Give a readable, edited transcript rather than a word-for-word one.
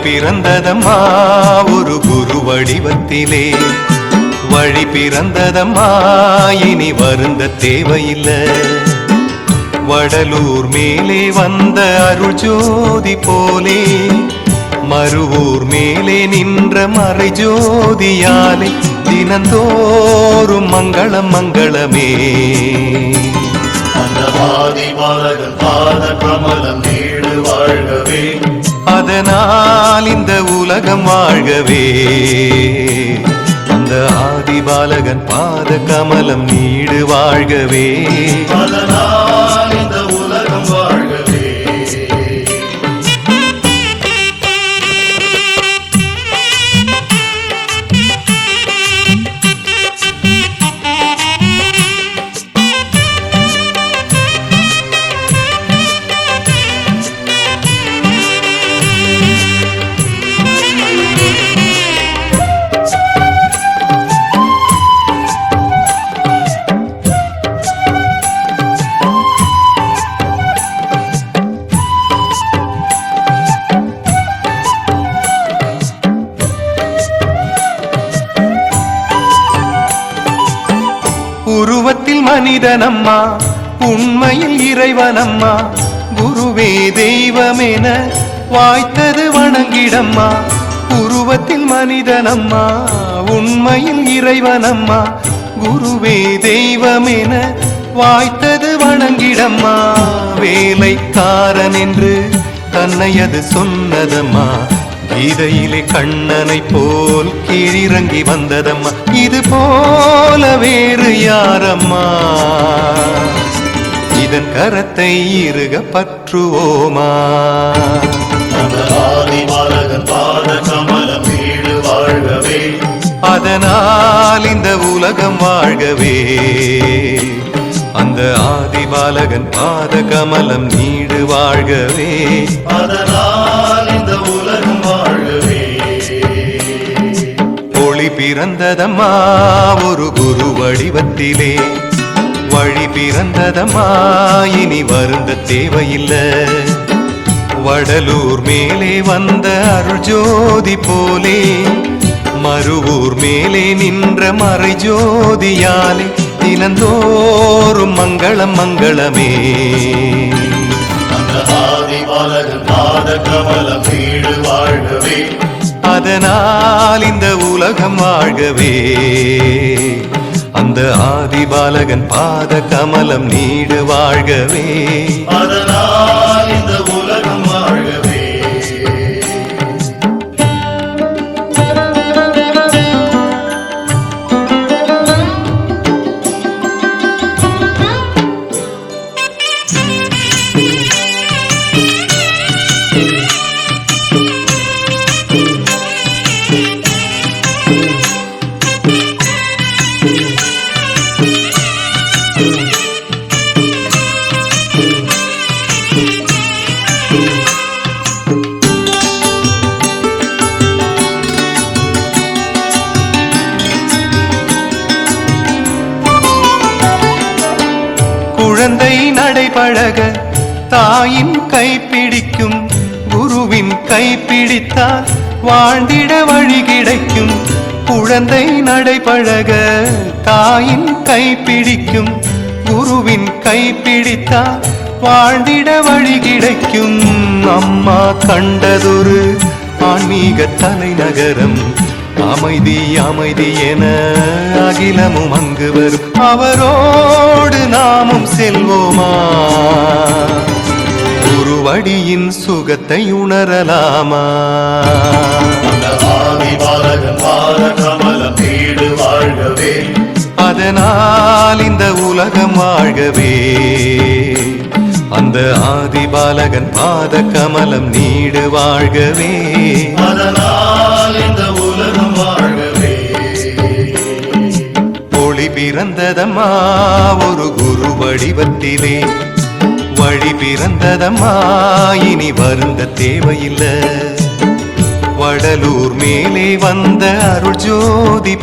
பிறந்ததம்மா ஒரு குரு வடிவத்திலே, வழி பிறந்ததம்மா இனி வருந்த தேவையில்லை. வடலூர் மேலே வந்த அருள் ஜோதி போலே, மறுவூர் மேலே நின்ற மறை ஜோதியாலே, தினந்தோறும் மங்களம் மங்களமே. அந்த ஆதிபாலகன் பாத கமலம் நீடு வாழ்கவே, அதனால் இந்த உலகம் வாழ்கவே. அந்த ஆதிபாலகன் பாத கமலம் நீடு வாழ்கவே, அதனால் இந்த உலகம் வாழ்கவே. உருவத்தில் மனிதனம்மா, உண்மையில் இறைவனம்மா, குருவே தெய்வமென வாய்த்தது வணங்கிடம்மா. உருவத்தில் மனிதனம்மா, உண்மையில் இறைவனம்மா, குருவே தெய்வமென வாய்த்தது வணங்கிடம்மா. வேலைக்காரன் என்று தன்னை அது சொன்னதம்மா, கீதையிலே கண்ணனை போல் கீழிறங்கி வந்ததம்மா. இது போல வேறு யாரம்மா, இதன் கரத்தை இறுக பற்றுவோமா. ஆதிபாலகன் பாத கமலம் நீடு வாழ்கவே, அதனால் இந்த உலகம் வாழ்கவே. அந்த ஆதிபாலகன் பாத கமலம் நீடு வாழ்கவே, அதனால் இந்த உலகம் வாழ்கவே. ஒளி பிறந்ததம்மா ஒரு குரு வடிவத்திலே, வழி பிறந்ததம்மா இனி வருந்த தேவையில்லை. வடலூர் மேலே வந்த அருள் ஜோதி போலே, மறுவூர் மேலே நின்ற மறை ஜோதியாலே, தினந்தோறும் மங்களம் மங்களமே. அந்த ஆதிபாலகன் பாத கமலம் நீடு வாழ்கவே, அதனால் இந்த உலகம் வாழ்கவே. அந்த ஆதிபாலகன் பாத கமலம் நீடு வாழ்கவே, அதனால் இந்த உலகம் வாழ்கவே. குழந்தை நடைபழக தாயின் கைப்பிடிக்கும், குருவின் கைப்பிடித்தால் வாழ்ந்திட வழி கிடைக்கும். குழந்தை நடைபழக தாயின் கைப்பிடிக்கும், குருவின் கைப்பிடித்தால் வாழ்ந்திட வழி கிடைக்கும். அம்மா கண்டதொரு ஆன்மீக தலைநகரம், அமைதி அமைதி என அகிலமும் அங்கு வரும். அவரோடு நாமும் செல்வோமா, குருவடியின் சுகத்தை உணரலாமா. அந்த ஆதிபாலகன் வாழ்கவே அதனால் இந்த உலகம் வாழ்கவே அந்த ஆதிபாலகன் பாத கமலம் நீடு வாழ்கவே அதனால் இந்த உலகம் வாழ்கவே ஒளி பிறந்ததம்மா ஒரு குரு வடிவத்திலே வழி பிறந்ததம்மா இனி வருந்த தேவையில்லை வடலூர் மேலே வந்த அருள் ஜோதி